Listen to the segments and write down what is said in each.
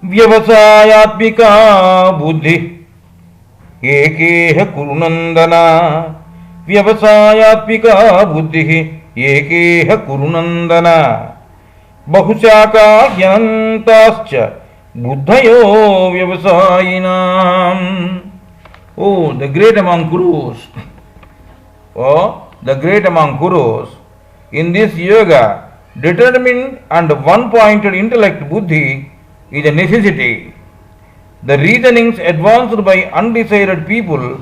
व्यवसायात्मिका बुद्धि एकेह कुरुनंदन व्यवसायात्मिका बुद्धि एकेह कुरुनंदन बहुशाखा ह्यनंताश्च बुद्धयो व्यवसायिनाम्. Oh, the great among Kurus, in this yoga, determined and one-pointed intellect buddhi is a necessity. The reasonings advanced by undecided people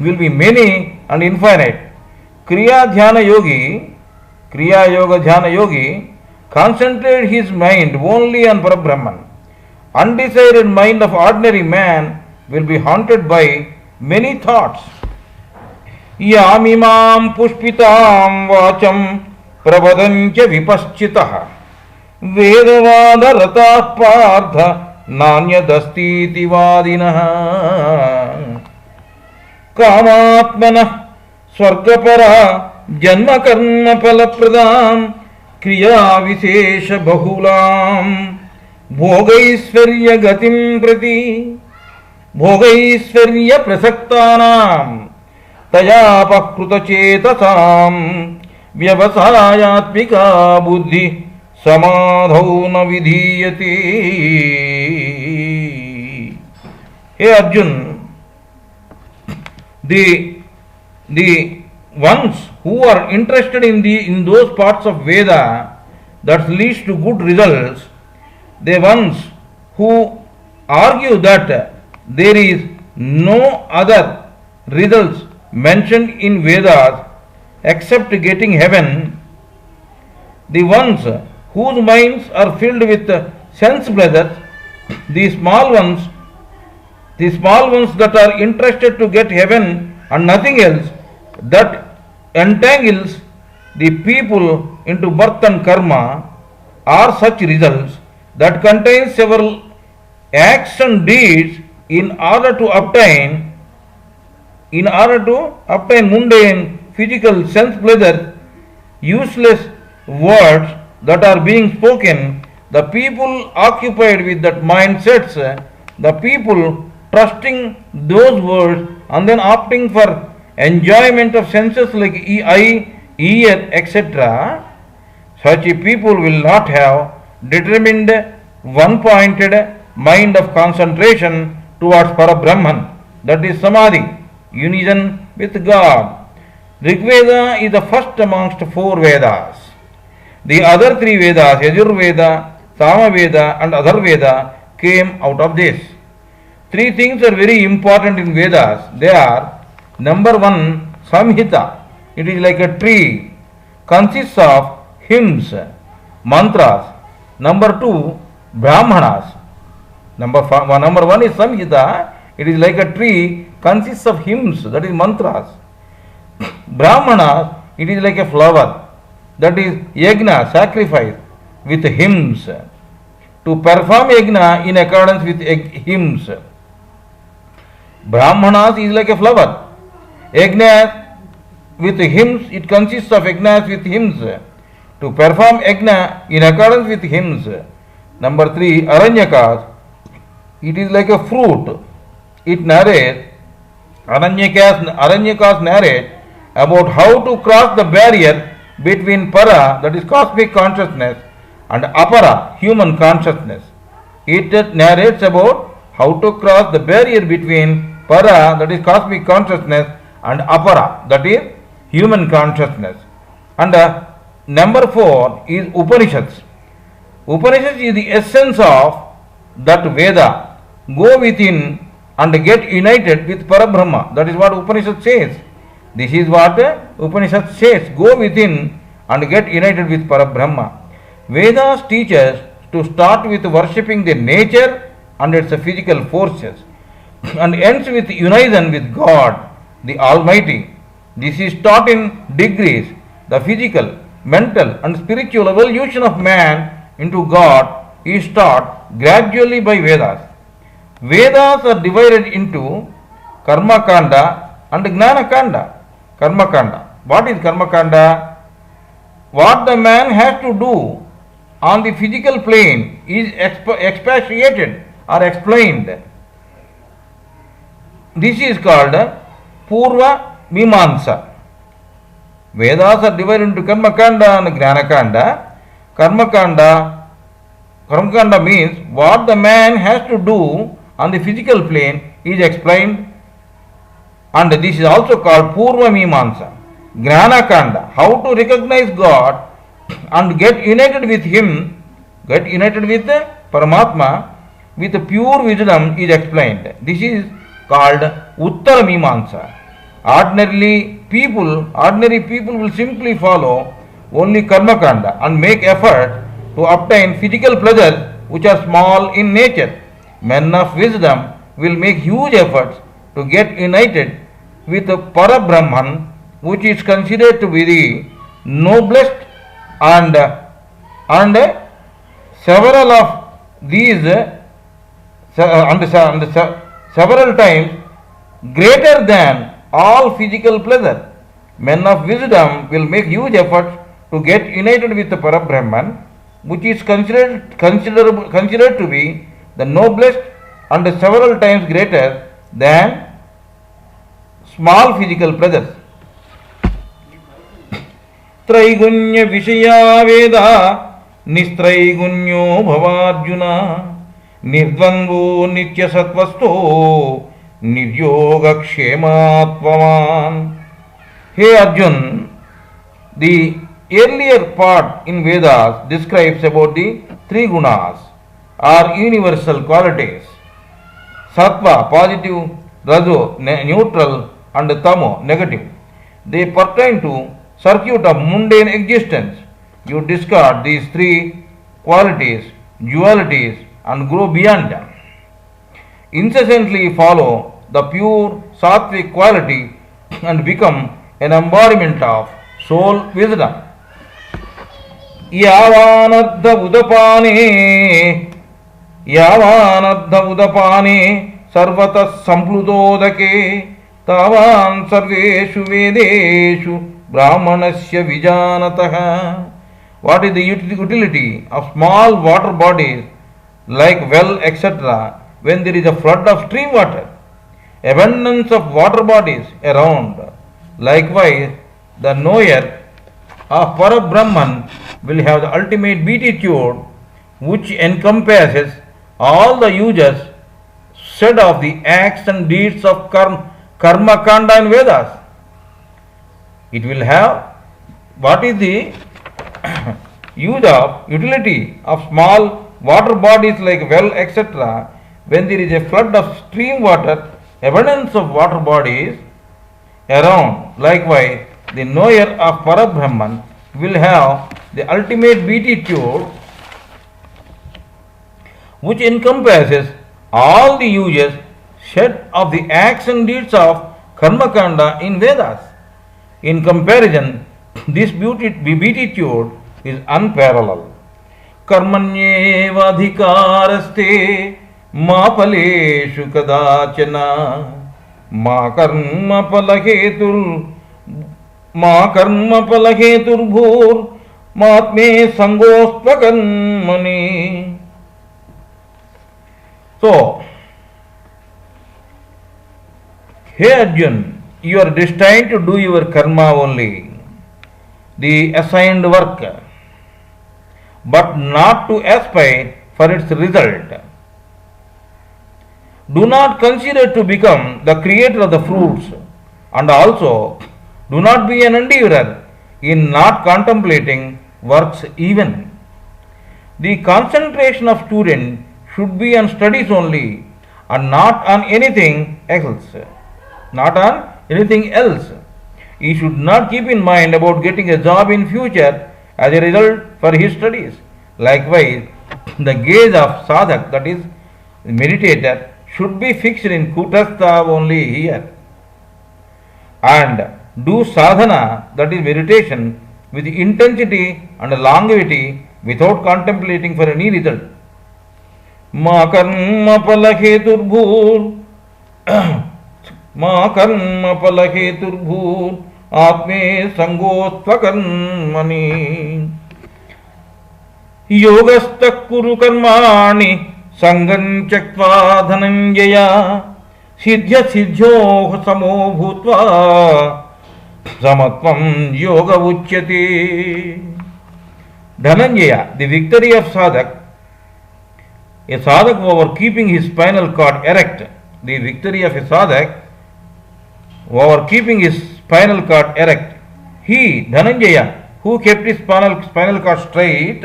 will be many and infinite. Kriya Yoga Dhyana Yogi concentrated his mind only on Parabrahman. Undecided mind of ordinary man will be haunted by many thoughts. Yamimam pushpitam vacham pravadancha vipaschitah vedavada ratah partha nanyadastiti vadinah kamatmanah swargapara janma karma palapradam kriya visesha bahulam bhogaisvarya gatim prati भोगैश्वर्य प्रसक्तानां तयापकृत चेतसां व्यवसायात्मिका बुद्धि समाधौ न विधीयते. Hey Arjun, the ones who are interested in those parts of Veda that leads to good results, the ones who argue that there is no other results mentioned in Vedas except getting heaven, the ones whose minds are filled with sense pleasures, the small ones that are interested to get heaven and nothing else, that entangles the people into birth and karma, are such results that contain several acts and deeds in order to obtain mundane physical sense pleasure, useless words that are being spoken. The people occupied with that mindsets, the people trusting those words and then opting for enjoyment of senses like eye, ear, etc., such people will not have determined one-pointed mind of concentration towards Parabrahman, that is Samadhi, union with God. Rigveda is the first amongst four Vedas. The other three Vedas, Yajurveda, Samaveda and Atharveda, came out of this. Three things are very important in Vedas. They are, number one, Samhita. It is like a tree, consists of hymns, mantras. Number two, Brahmanas. Number one is Samhita. It is like a tree, consists of hymns, that is mantras. Brahmanas, it is like a flower, that is yajna, sacrifice, with hymns. To perform yajna in accordance with hymns. Brahmanas is like a flower. Yajna with hymns, it consists of yajnas with hymns. To perform yajna in accordance with hymns. Number three, Aranyakas. It is like a fruit. It narrates, Aranyakas narrate about how to cross the barrier between para, that is cosmic consciousness, and apara, human consciousness. It narrates about how to cross the barrier between para, that is cosmic consciousness, and apara, that is human consciousness. And number four is Upanishads. Upanishads is the essence of that Veda. Go within and get united with Parabrahma. That is what Upanishad says. This is what Upanishad says. Go within and get united with Parabrahma. Vedas teach us to start with worshipping the nature and its physical forces and ends with unison with God, the Almighty. This is taught in degrees. The physical, mental and spiritual evolution of man into God is taught gradually by Vedas. Vedas are divided into Karma Kanda and Gnana Kanda. Karma Kanda. What is Karma Kanda? What the man has to do on the physical plane is expatiated or explained. This is called Purva Mimamsa. Vedas are divided into Karma Kanda and Gnana Kanda. Karma Kanda means what the man has to do on the physical plane is explained, and this is also called Purva Mimamsa. Gnana Kanda, how to recognize God and get united with Him, get united with Paramatma with pure wisdom is explained. This is called Uttara Mimamsa. Ordinary people will simply follow only Karma Kanda and make effort to obtain physical pleasures which are small in nature. Men of wisdom will make huge efforts to get united with the Parabrahman, which is considered to be the noblest, and several of these several times greater than all physical pleasure. Men of wisdom will make huge efforts to get united with the Parabrahman, which is considered to be the noblest and several times greater than small physical pleasures. Traigunya Vishaya Veda Nistraigunya Bhavarjuna Nirdvango Nitya Sattvasto Niryoga Kshematvaman. Hey Arjun, the earlier part in Vedas describes about the three gunas or universal qualities: Sattva, positive; Rajo, neutral; and Tamo, negative. They pertain to circuit of mundane existence. You discard these three qualities, dualities, and grow beyond them. Incessantly follow the pure sattvic quality and become an embodiment of soul wisdom. Yavanadha udapane sarvata sampludodake tavan sarveshu vedeshu brahmanasya vijanatah. What is the utility of small water bodies like well, etc., when there is a flood of stream water, abundance of water bodies around? Likewise, the knower of Parabrahman will have the ultimate beatitude which encompasses all the uses said of the acts and deeds of Karma Kanda and Vedas. It will have what is the utility of small water bodies like well, etc., when there is a flood of stream water, abundance of water bodies around. Likewise, the knower of Parabrahman will have the ultimate beatitude which encompasses all the uses said of the acts and deeds of Karma Kanda in Vedas. In comparison, this beatitude is unparalleled. Karmanyeva adhikaraste ma paleshu kadachana ma karma palahetur bhur matme sangostvakarmani. So, hey Arjun, you are destined to do your karma only, the assigned work, but not to aspire for its result. Do not consider to become the creator of the fruits, and also do not be an endeavorer in not contemplating works even. The concentration of student should be on studies only and not on anything else. He should not keep in mind about getting a job in future as a result for his studies. Likewise, the gaze of sadhak, that is meditator, should be fixed in kutastha only here, and do sadhana, that is meditation, with intensity and longevity without contemplating for any result. Ma karma palahetur bhur atme sangostvakarmani. Yogastha kuru karmani sangam tyaktva dhananjaya siddhya siddhyo samo bhutva samatvam yoga uchyate. Dhananjaya, the victory of Sadak, a Sadak over keeping his spinal cord erect, the victory of a Sadak over keeping his spinal cord erect. He, Dhananjaya, who kept his spinal cord straight,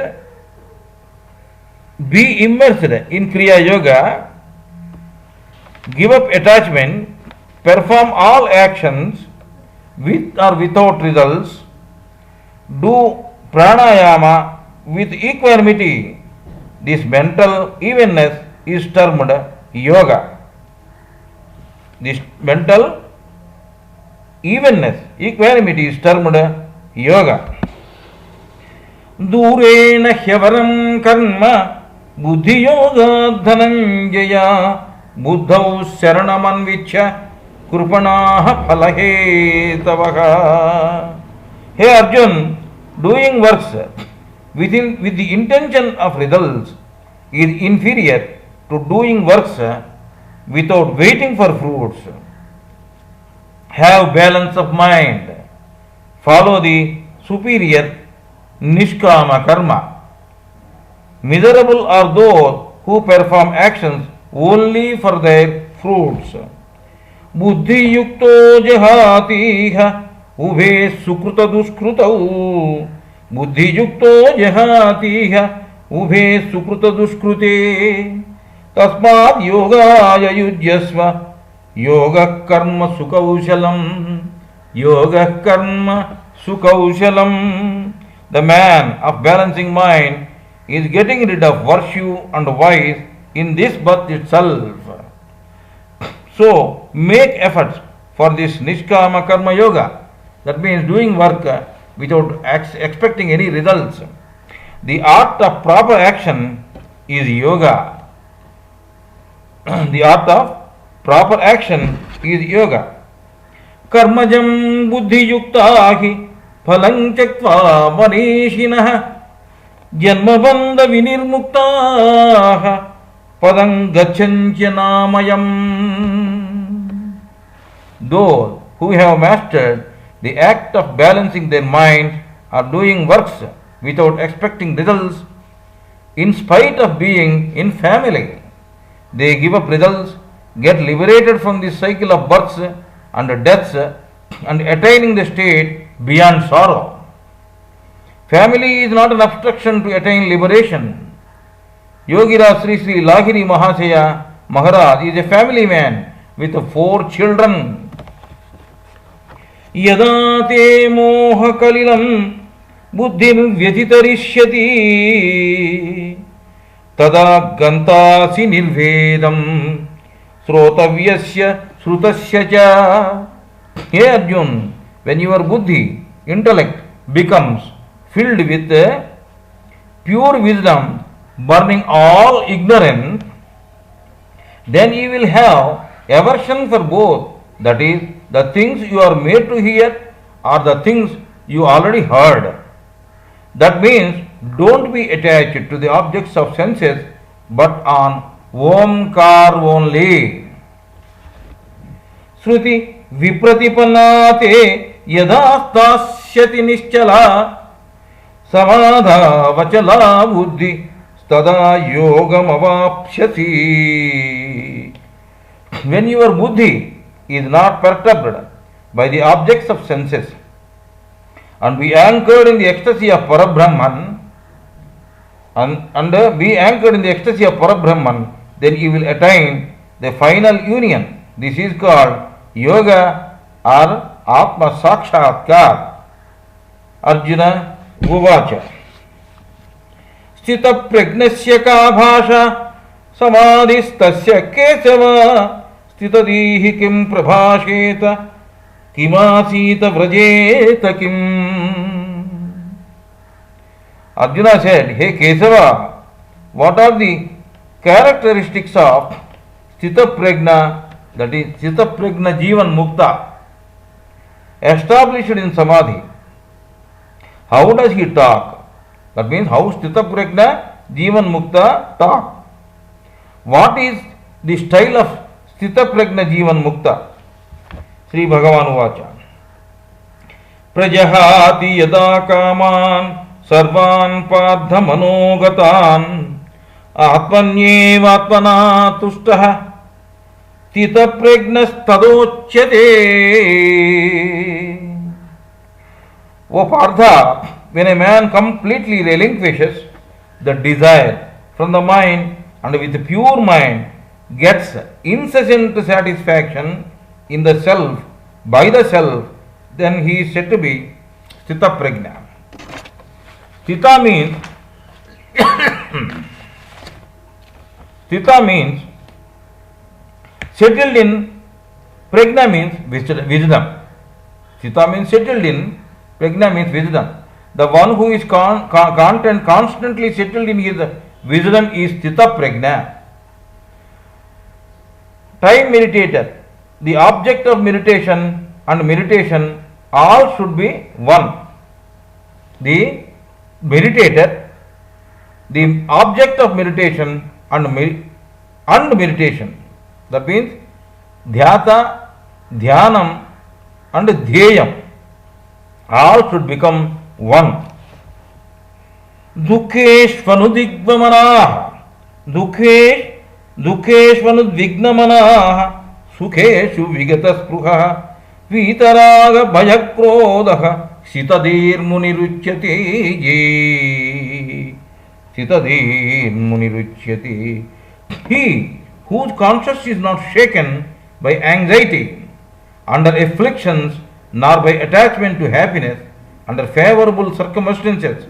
be immersed in Kriya Yoga, give up attachment, perform all actions with or without results, do pranayama with equanimity. This mental evenness is termed yoga. This mental evenness, equanimity is termed yoga. Durena hyevaram karma buddhi yoga dhananjaya buddhau saranamanvichya krupanaha phalahetavaha. Hey Arjun, doing works with the intention of results is inferior to doing works without waiting for fruits. Have balance of mind. Follow the superior nishkama karma. Miserable are those who perform actions only for their fruits. Buddhi yukto jahatiha ubhe sukruta duskrutau. Buddhi yukto jahatiha ubhe sukruta duskrute. Tasmad yogaya yujyasva yoga karma sukaushalam. Yoga karma sukaushalam. The man of balancing mind is getting rid of virtue and vice in this birth itself. So make efforts for this nishkama karma yoga. That means doing work without expecting any results. The art of proper action is yoga. The art of proper action is yoga. Karmajam buddhi yuktahi phalang tyaktva manishinah janmabandha vinirmuktaha padam gacchantya namayam. Those who have mastered the act of balancing their minds are doing works without expecting results in spite of being in family. They give up results, get liberated from the cycle of births and deaths and attaining the state beyond sorrow. Family is not an obstruction to attain liberation. Yogira Sri Sri Lahiri Mahasaya Maharaj is a family man with 4 children. Yada te moha kalilam buddhim vyatitarishyati tada gantasi nirvedam srotavyasya srutasya cha. Hey Arjun, when your buddhi, intellect becomes filled with pure wisdom, burning all ignorance, then you will have aversion for both, that is, the things you are made to hear or the things you already heard. That means don't be attached to the objects of senses but on Omkar only. Shruti vipratipanate yadastashyati nischala samadha vachala buddhi stada yogam avapsyasi. When your buddhi is not perturbed by the objects of senses and be anchored in the ecstasy of Parabrahman and be anchored in the ecstasy of Parabrahman, then you will attain the final union. This is called yoga or Atma Sakshatkar. Arjuna Uvacha Sthita Pragnasya ka bhasha samadhistasya kesava stitadihi kim prabhasheta kimasita vrajeta kim. Arjuna said, Hey Kesava, what are the characteristics of Sthita Prajna, that is Sthita Prajna Jivan Mukta, established in Samadhi? How does he talk? That means how Sthita Prajna, Jivan Mukta talk. What is the style of Sthita Prajna Jivan Mukta? Sri Bhagavan Uvacha. Prajahati yada kaman sarvan pardha manogatan atmanyeva atmana tustaha Sthita Prajna stadochyate. O Partha, when a man completely relinquishes the desire from the mind and with a pure mind gets incessant satisfaction in the self, by the self, then he is said to be Sthita Prajna. Sthita means Sthita means settled in, Prajna means wisdom. Sthita means settled in, Prajna means wisdom. The one who is constantly settled in his wisdom is Sthita Prajna. Time meditator, the object of meditation and meditation all should be one. The meditator, the object of meditation and meditation. That means dhyata, dhyanam and dhyayam all should become one. Dukheshvanudigvamanaha, Dukheshvanudigvamanaha, Sukheshu vigataspruha, Vitaraga bhayakrodaha, Sitadir muniruchyati. Sitadir muniruchyati. He whose conscience is not shaken by anxiety, under afflictions, nor by attachment to happiness, under favorable circumstances.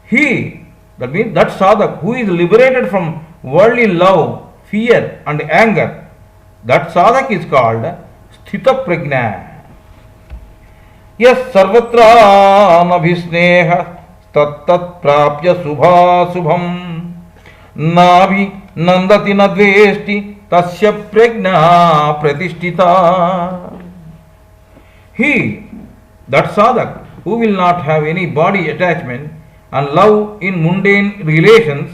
He, that means that sadhak who is liberated from worldly love, fear and anger, that sadhak is called Sthita Prajna. Yes, sarvatra nabhisneha tattat prapya subha subham nabi nandati nadvesti tasya prajna pratishtita. He, that sadhak who will not have any body attachment and love in mundane relations,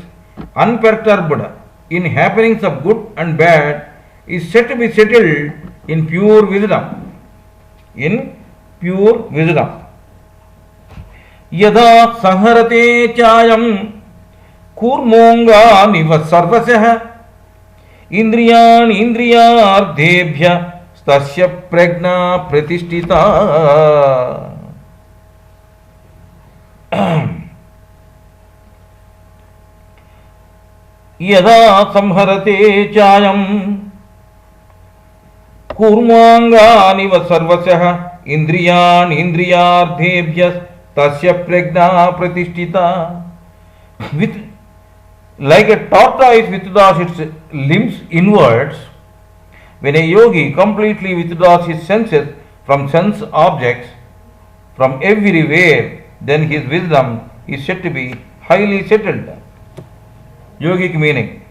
unperturbed in happenings of good and bad, is said to be settled in pure wisdom. In pure wisdom. Yada sanharate chayam kurmonga niva sarvasah indriyan indriyardebhya tasya prajna pratishtita. Yada samharate chayam kurmangani sarvasah indriyan indriyardebhyas tasya prajna pratishtita. With like a tortoise withdraws its limbs inwards, when a yogi completely withdraws his senses from sense objects, from everywhere, then his wisdom is said to be highly settled. Yogic meaning: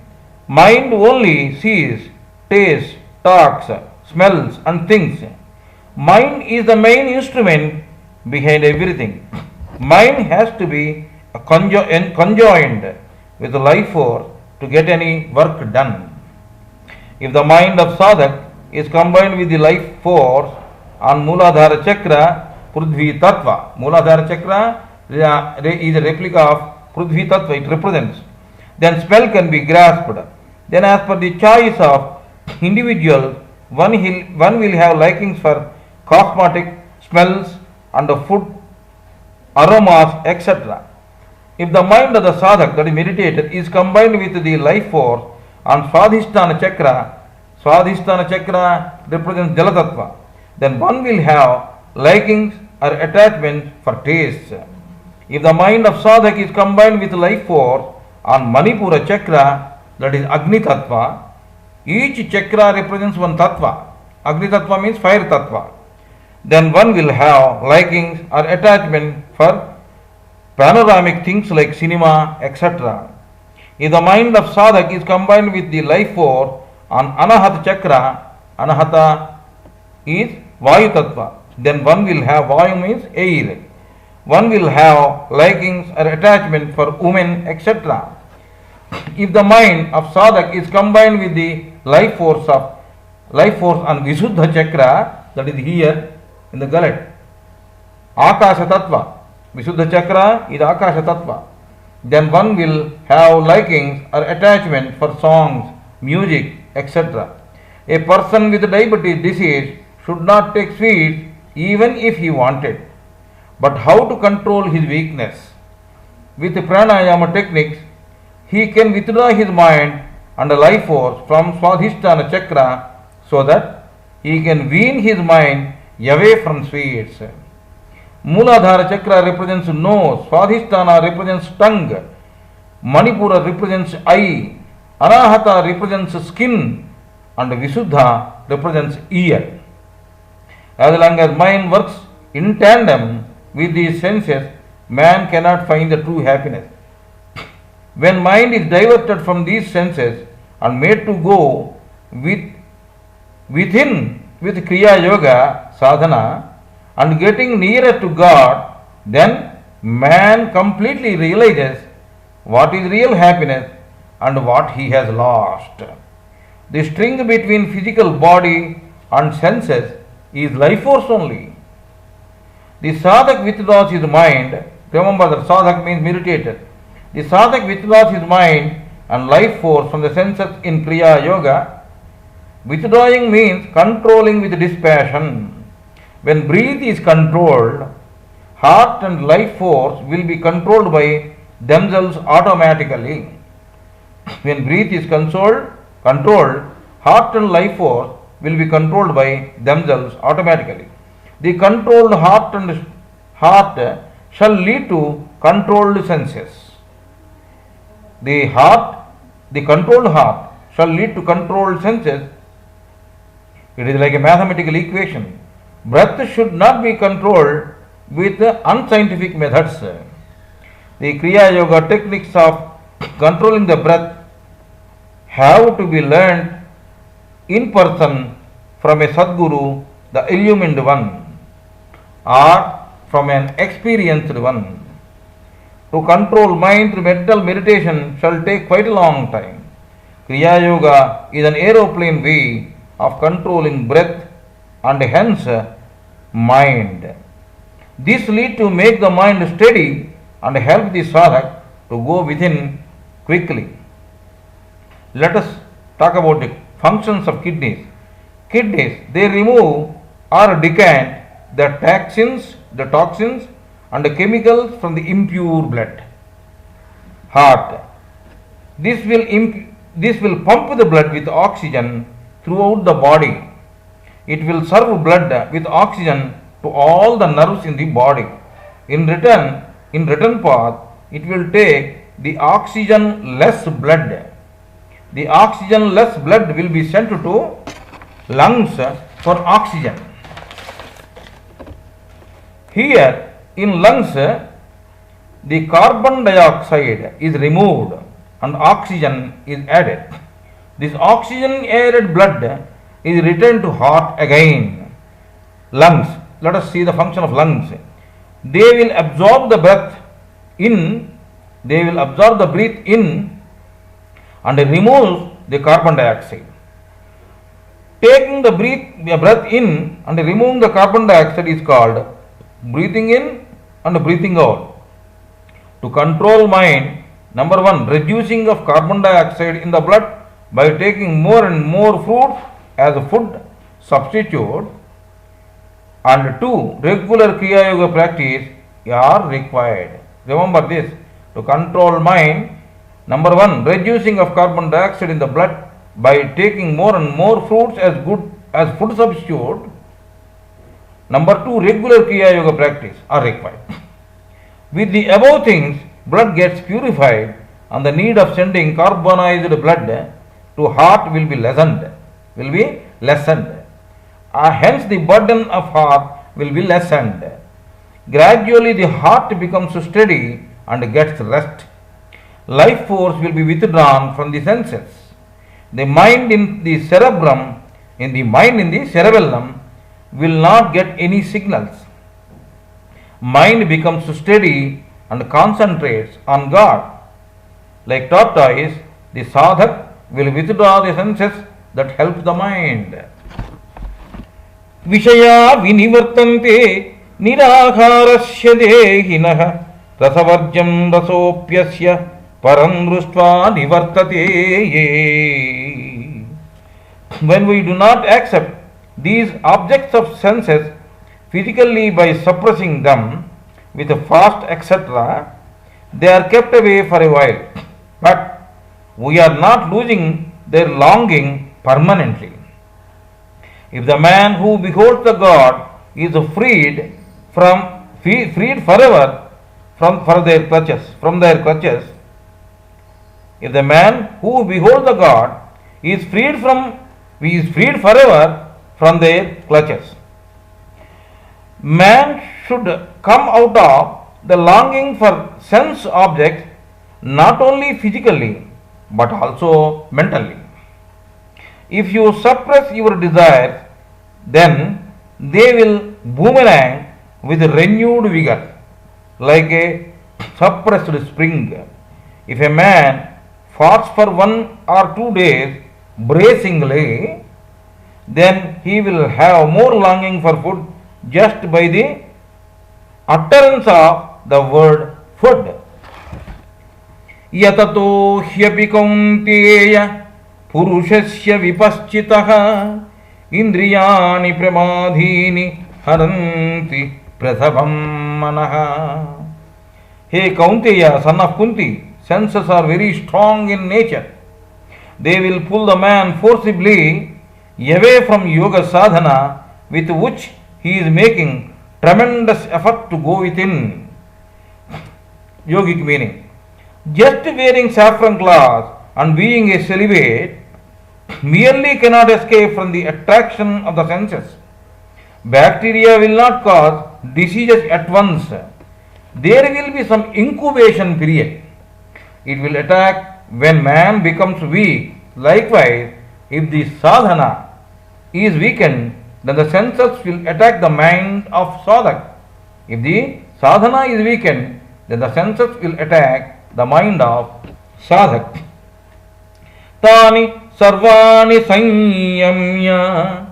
mind only sees, tastes, talks, smells and thinks. Mind is the main instrument behind everything. Mind has to be conjoined with the life force to get any work done. If the mind of sadhak is combined with the life force on Mooladhara Chakra, Prithvi Tattva. Mooladhara Chakra is a replica of Prithvi Tattva, it represents. Then spell can be grasped. Then as per the choice of individual, one will have likings for cosmetic, smells and the food, aromas, etc. If the mind of the sadhak, that is meditator, is combined with the life force on Swadhisthana Chakra represents Jala Tattva, then one will have likings or attachment for taste. If the mind of sadhak is combined with life force on Manipura Chakra, that is Agni Tattva, each chakra represents one Tattva. Agni Tattva means fire Tattva. Then one will have likings or attachment for panoramic things like cinema, etc. If the mind of sadhak is combined with the life force on Anahata Chakra, Anahata is Vayu Tattva, then one will have Vayu means air. one will have likings or attachment for women, etc. If the mind of sadhak is combined with the life force on Visuddha chakra, that is here in the gullet, Akasha Tattva, Visuddha chakra is Akasha Tattva, then one will have likings or attachment for songs, music, etc. A person with diabetes disease should not take sweets even if he wanted. But how to control his weakness? With pranayama techniques, he can withdraw his mind and life force from Swadhisthana chakra so that he can wean his mind away from sweets. Mooladhara chakra represents nose, Swadhisthana represents tongue, Manipura represents eye, Anahata represents skin, and Visuddha represents ear. As long as mind works in tandem with these senses, man cannot find the true happiness. When mind is diverted from these senses and made to go within with Kriya Yoga sadhana and getting nearer to God, then man completely realizes what is real happiness and what he has lost. The string between physical body and senses is life force only. The sadhak withdraws his mind. Remember that sadhak means meditator. The sadhak withdraws his mind and life force from the senses in Kriya Yoga. Withdrawing means controlling with dispassion. When breath is controlled, heart and life force will be controlled by themselves automatically. When breath is controlled, heart and life force will be controlled by themselves automatically. The controlled heart shall lead to controlled senses. The controlled heart shall lead to controlled senses. It is like a mathematical equation. Breath should not be controlled with unscientific methods. The Kriya Yoga techniques of controlling the breath have to be learned in person from a Sadguru, the illumined one, or from an experienced one. To control mind through mental meditation shall take quite a long time. Kriya Yoga is an aeroplane way of controlling breath and hence mind. This leads to make the mind steady and help the sadhak to go within quickly. Let us talk about the functions of kidneys. Kidneys, they remove or decant the toxins and the chemicals from the impure blood. Heart, this will pump the blood with oxygen throughout the body. It will serve blood with oxygen to all the nerves in the body. In return path, it will take the oxygen less blood. The oxygen less blood will be sent to lungs for oxygen. Here in lungs, the carbon dioxide is removed and oxygen is added. This oxygen added blood is returned to heart again. Lungs, let us see the function of lungs. They will absorb the breath in and remove the carbon dioxide. Taking the breath in and removing the carbon dioxide is called breathing in and breathing out. To control mind, number one, reducing of carbon dioxide in the blood by taking more and more fruits as a food substitute, and two, regular Kriya Yoga practice are required. Remember this, to control mind, number one, reducing of carbon dioxide in the blood by taking more and more fruits as food substitute. Number two, regular Kriya Yoga practice are required. With the above things, blood gets purified and the need of sending carbonized blood to heart will be lessened. Hence the burden of heart will be lessened. Gradually the heart becomes steady and gets rest. Life force will be withdrawn from the senses. The mind in the cerebellum will not get any signals. mind becomes steady and concentrates on God. Like tortoise, the sadhak will withdraw the senses that help the mind. Vishaya vinivartante niraharasya dehinah rasavarjam rasopyasya param društva nivartate. When we do not accept these objects of senses physically by suppressing them with a fast etc., they are kept away for a while, but we are not losing their longing permanently. If the man who beholds the God is freed forever from their clutches, if the man who beholds the God is freed forever from their clutches, man should come out of the longing for sense objects not only physically but also mentally. If you suppress your desires, then they will boomerang with renewed vigor like a suppressed spring. If a man fasts for 1 or 2 days bracingly, then he will have more longing for food just by the utterance of the word food. Yatato hyapi kaunteya purushasya vipaschitaha indriyani pramadhini haranti prathabam manaha. Hey Kaunteya, son of Kunti, senses are very strong in nature. They will pull the man forcibly away from yoga sadhana with which he is making tremendous effort to go within. Yogic meaning. Just wearing saffron cloth and being a celibate merely cannot escape from the attraction of the senses. Bacteria will not cause diseases at once. There will be some incubation period. It will attack when man becomes weak. Likewise, if the sadhana is weakened, then the senses will attack the mind of sadhak. If the sadhana is weakened, then the senses will attack the mind of sadhak. Tani sarvani sanyamya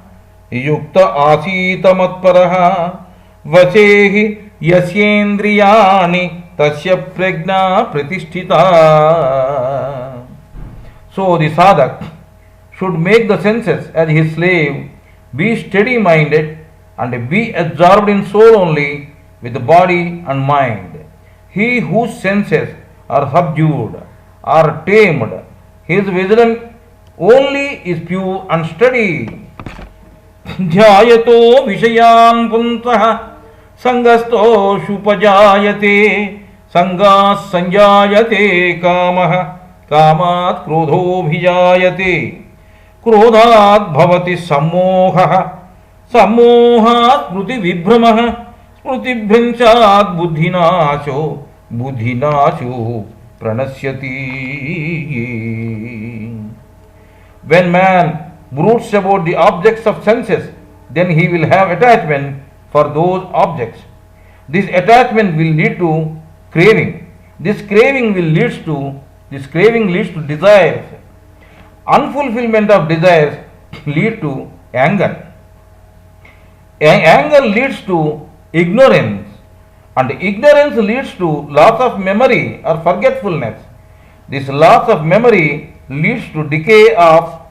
yukta asita matparaha vasehi yasyendriyani tasya prajna pratisthita. So the sadhak should make the senses as his slave, be steady minded and be absorbed in soul only with the body and mind. He whose senses are subdued or tamed, his wisdom only is pure and steady. Dhyayato vishayan puntah sangasto shupajayate sangas sanjayate kamah kamat krodho bhijayate क्रोधात् भवति सम्मोहः सम्मोहात् स्मृति विभ्रमः स्मृतिभ्रंशात् बुद्धिनाशो बुद्धिनाशो प्रणश्यति. When man broods about the objects of senses, then he will have attachment for those objects. This attachment will lead to craving. This craving leads to desires. Unfulfillment of desires lead to anger. Anger leads to ignorance, and ignorance leads to loss of memory or forgetfulness. This loss of memory leads to decay of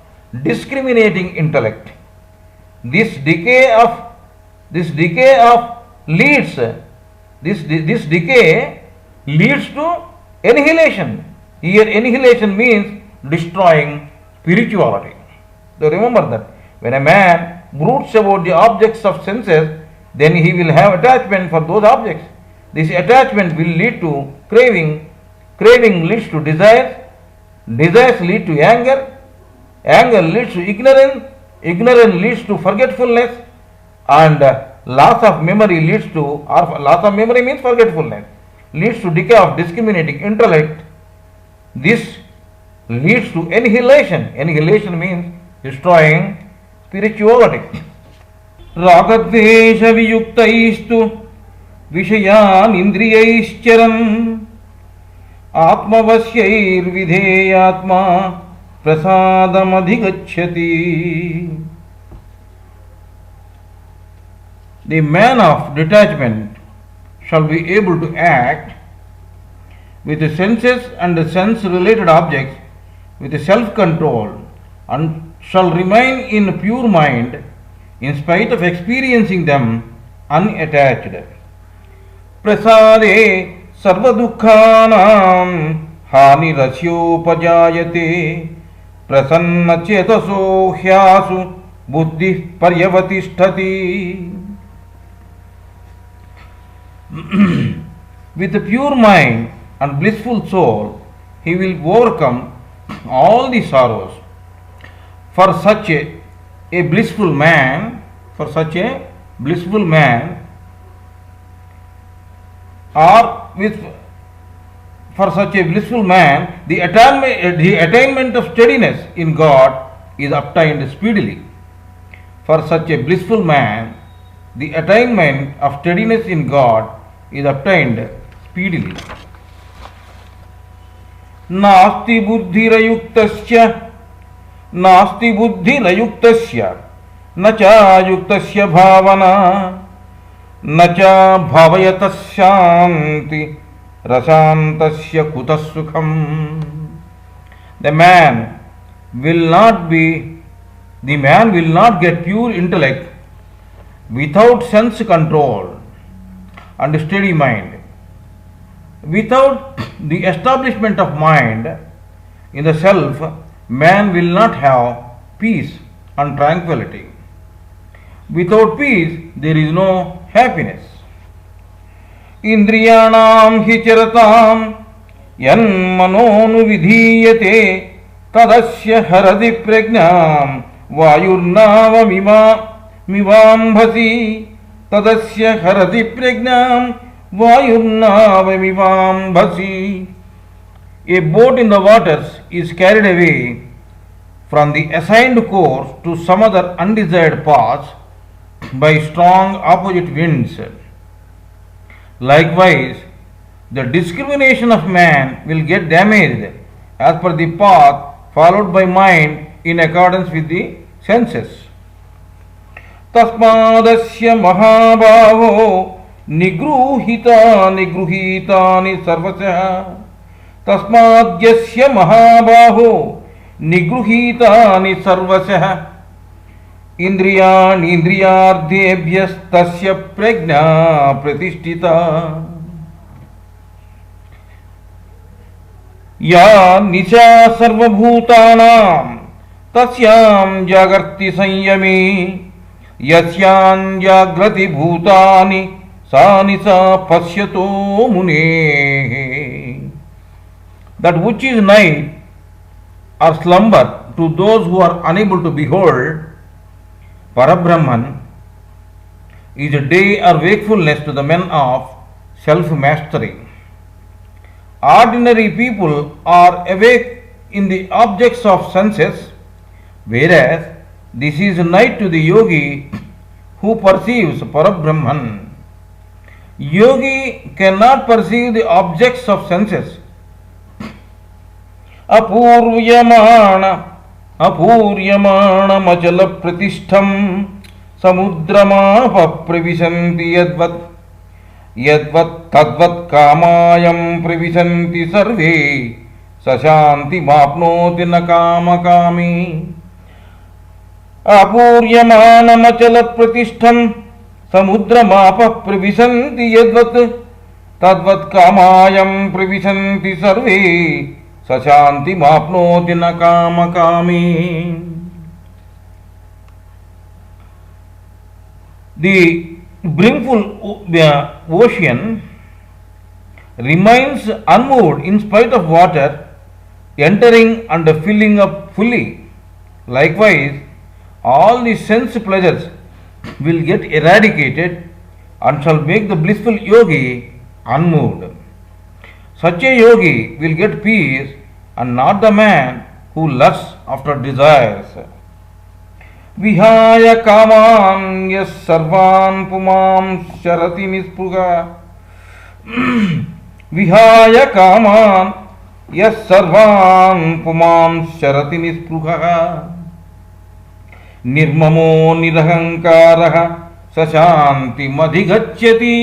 discriminating intellect. This decay leads to annihilation. Here annihilation means destroying spirituality. So remember that when a man broods about the objects of senses, then he will have attachment for those objects. This attachment will lead to craving. Craving leads to desires. Desires lead to anger. Anger leads to ignorance. Ignorance leads to forgetfulness. And loss of memory leads to, or loss of memory means forgetfulness, leads to decay of discriminating intellect. This leads to annihilation. Annihilation means destroying spirituality. Ragadvesha viyuktaistu Vishayan Indriyaischaran Atmavasyairvidheyatma Prasadam Adhigachyati. The man of detachment shall be able to act with the senses and the sense related objects with self control and shall remain in pure mind in spite of experiencing them unattached. Prasade sarvadukhanam hani rasyopajayate prasanna chetaso hyasu buddhi paryavatishthati. With a pure mind and blissful soul, he will overcome all the sorrows. For such a blissful man, or the attainment of steadiness in God is obtained speedily. For such a blissful man, the attainment of steadiness in God is obtained speedily. Nasti buddhirayuktasya nacha yuktasya bhavana nacha bhavayatasyanti rasantasya kutassukham. The man will not get pure intellect without sense control and steady mind. Without the establishment of mind in the self, man will not have peace and tranquility. Without peace, there is no happiness. Indriyanam hi charatam yan manonu vidhiyate tadasya haradi pragnam vayurnava mivambhasi tadasya haradi pragnam vayurnavamivambhasi. A boat in the waters is carried away from the assigned course to some other undesired path by strong opposite winds. Likewise, the discrimination of man will get damaged as per the path followed by mind in accordance with the senses. Tasmadasya mahabhavo nigruhitani sarvasya. Tasmadyasya mahabhavo nigruhitani sarvasya. Indriyardhebhyas tasya prajna pratishtita. Ya nisha sarvabhutanam tasyam jagarti sanyami yasyam jagrati bhutani sanisa pasyato mune. That which is night or slumber to those who are unable to behold Parabrahman is a day or wakefulness to the men of self-mastery. Ordinary people are awake in the objects of senses, whereas this is night to the yogi who perceives Parabrahman. Yogi cannot perceive the objects of senses. Apuryamana machala pratishtham samudramapa pravisanti yadvat tadvat kamayam pravisanti sarve sashanti mapnoti nakamakami. Apuryamana machala pratishtham samudramapa pravisanti yadvat tadvat kamayam pravisanti sarve sashanti mapnoti nakamakami. The brimful ocean remains unmoved in spite of water entering and filling up fully. Likewise, all the sense pleasures will get eradicated and shall make the blissful yogi unmoved. Such a yogi will get peace and not the man who lusts after desires. Vihaya kaman yas sarvan pumam sharati nispruga విహాయ కామాన్ యః సర్వాన్ పుమాంస్ శరతి నిస్పృహః నిర్మమో నిరహంకారః సశాంతిమధిగచ్చతి.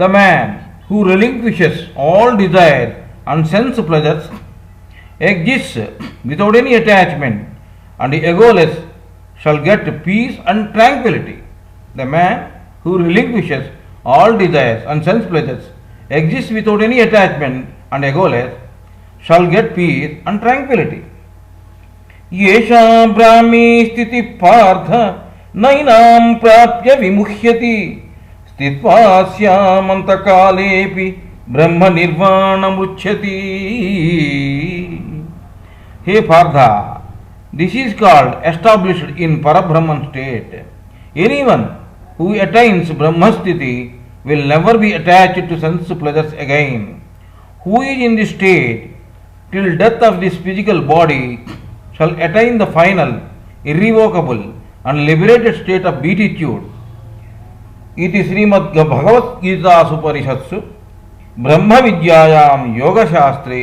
The man who relinquishes all desire and sense pleasures exists without any attachment and egoless shall get peace and tranquility. The man who relinquishes all desires and sense pleasures exists without any attachment and egoless shall get peace and tranquility. येषा Brahmi स्थिति पार्थ नैनां प्राप्य विमुह्यति स्थित्वा स्यामन्तकालेऽपि ब्रह्म निर्वाणमुच्यति. Hey Partha, this is called established in Parabrahman state. Anyone who attains Brahmasthiti will never be attached to sense pleasures again. Who is in this state till death of this physical body shall attain the final, irrevocable and liberated state of beatitude. Iti Srimad Bhagavatgita Supanishatsu Brahma Vidyayam Yoga Shastre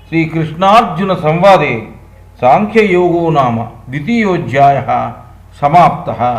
Sri Krishnarjuna Samvade Sankhya Yogo Nama Dvitiyojjayah Samaptaha.